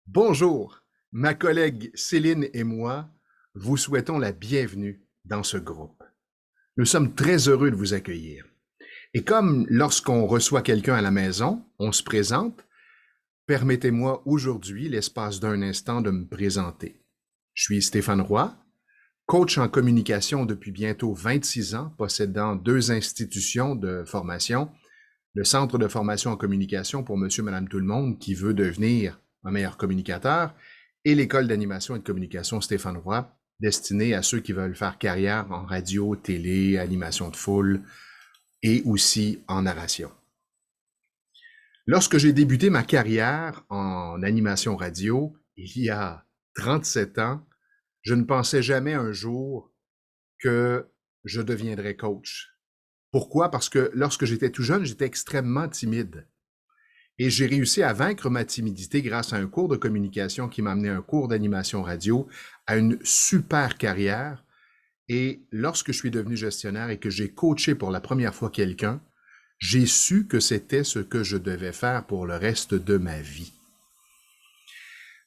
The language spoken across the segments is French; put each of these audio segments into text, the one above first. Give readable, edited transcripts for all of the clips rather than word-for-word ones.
Bonjour, ma collègue Céline et moi vous souhaitons la bienvenue dans ce groupe. Nous sommes très heureux de vous accueillir. Et comme lorsqu'on reçoit quelqu'un à la maison, on se présente, permettez-moi aujourd'hui, l'espace d'un instant, de me présenter. Je suis Stéphane Roy, coach en communication depuis bientôt 26 ans, possédant 2 institutions de formation, le Centre de formation en communication pour monsieur, madame, tout le monde qui veut devenir un meilleur communicateur et l'École d'animation et de communication Stéphane Roy, destinée à ceux qui veulent faire carrière en radio, télé, animation de foule et aussi en narration. Lorsque j'ai débuté ma carrière en animation radio, il y a 37 ans, je ne pensais jamais un jour que je deviendrais coach. Pourquoi? Parce que lorsque j'étais tout jeune, j'étais extrêmement timide. Et j'ai réussi à vaincre ma timidité grâce à un cours de communication qui m'a amené à un cours d'animation radio, à une super carrière. Et lorsque je suis devenu gestionnaire et que j'ai coaché pour la première fois quelqu'un, j'ai su que c'était ce que je devais faire pour le reste de ma vie.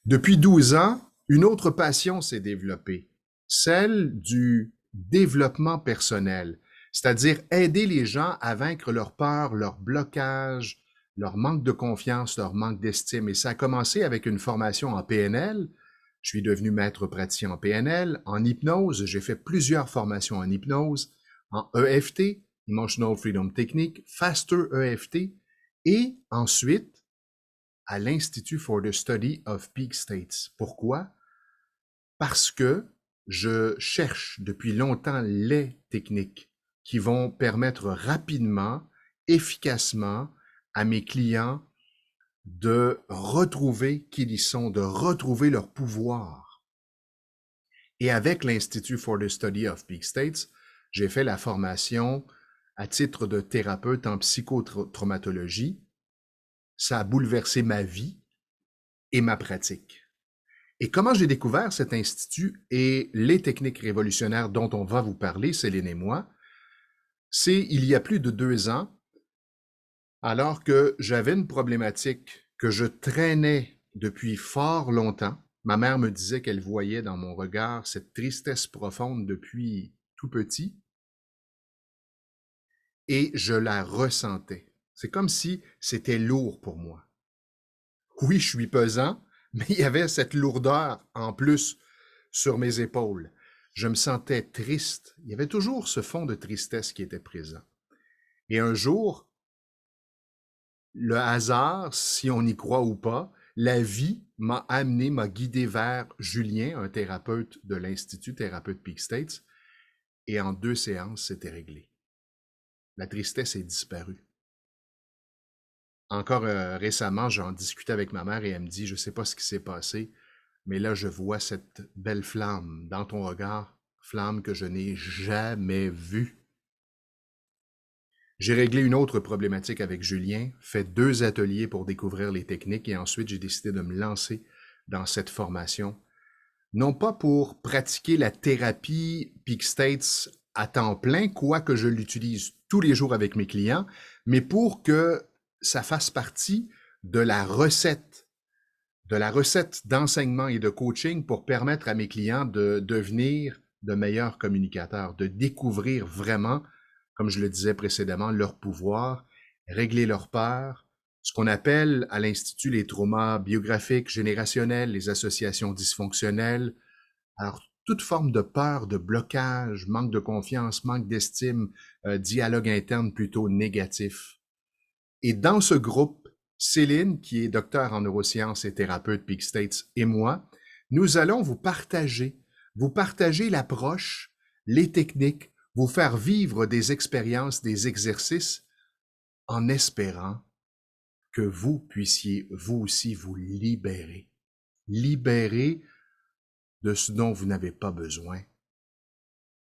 Depuis 12 ans, une autre passion s'est développée, celle du développement personnel, c'est-à-dire aider les gens à vaincre leurs peurs, leurs blocages, leur manque de confiance, leur manque d'estime. Et ça a commencé avec une formation en PNL. Je suis devenu maître praticien en PNL, en hypnose. J'ai fait plusieurs formations en hypnose, en EFT, Emotional Freedom Technique, Faster EFT, et ensuite à l'Institut for the Study of Peak States. Pourquoi? Parce que je cherche depuis longtemps les techniques qui vont permettre rapidement, efficacement à mes clients de retrouver qui ils sont, de retrouver leur pouvoir. Et avec l'Institut for the Study of Peak States, j'ai fait la formation à titre de thérapeute en psychotraumatologie. Ça a bouleversé ma vie et ma pratique. Et comment j'ai découvert cet institut et les techniques révolutionnaires dont on va vous parler, Céline et moi, c'est il y a plus de 2 ans, alors que j'avais une problématique que je traînais depuis fort longtemps. Ma mère me disait qu'elle voyait dans mon regard cette tristesse profonde depuis tout petit, et je la ressentais. C'est comme si c'était lourd pour moi. Oui, je suis pesant, mais il y avait cette lourdeur en plus sur mes épaules. Je me sentais triste. Il y avait toujours ce fond de tristesse qui était présent. Et un jour, le hasard, si on y croit ou pas, la vie m'a amené, m'a guidé vers Julien, un thérapeute de l'Institut Thérapeute Peak States, et en 2 séances, c'était réglé. La tristesse est disparue. Encore récemment, j'en discutais avec ma mère et elle me dit, je ne sais pas ce qui s'est passé, mais là, je vois cette belle flamme dans ton regard, flamme que je n'ai jamais vue. J'ai réglé une autre problématique avec Julien, fait 2 ateliers pour découvrir les techniques et ensuite j'ai décidé de me lancer dans cette formation. Non pas pour pratiquer la thérapie Peak States à temps plein, quoique je l'utilise tous les jours avec mes clients, mais pour que ça fasse partie de la recette d'enseignement et de coaching pour permettre à mes clients de devenir de meilleurs communicateurs, de découvrir vraiment, comme je le disais précédemment, leur pouvoir, régler leurs peurs, ce qu'on appelle à l'Institut les traumas biographiques, générationnels, les associations dysfonctionnelles. Alors, toute forme de peur, de blocage, manque de confiance, manque d'estime, dialogue interne plutôt négatif. Et dans ce groupe, Céline, qui est docteur en neurosciences et thérapeute Peak States, et moi, nous allons vous partager l'approche, les techniques, vous faire vivre des expériences, des exercices, en espérant que vous puissiez, vous aussi, vous libérer. Libérer de ce dont vous n'avez pas besoin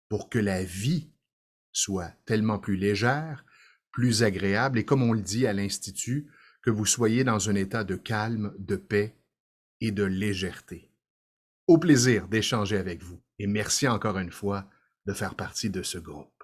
pour que la vie soit tellement plus légère, plus agréable et comme on le dit à l'Institut, que vous soyez dans un état de calme, de paix et de légèreté. Au plaisir d'échanger avec vous et merci encore une fois de faire partie de ce groupe.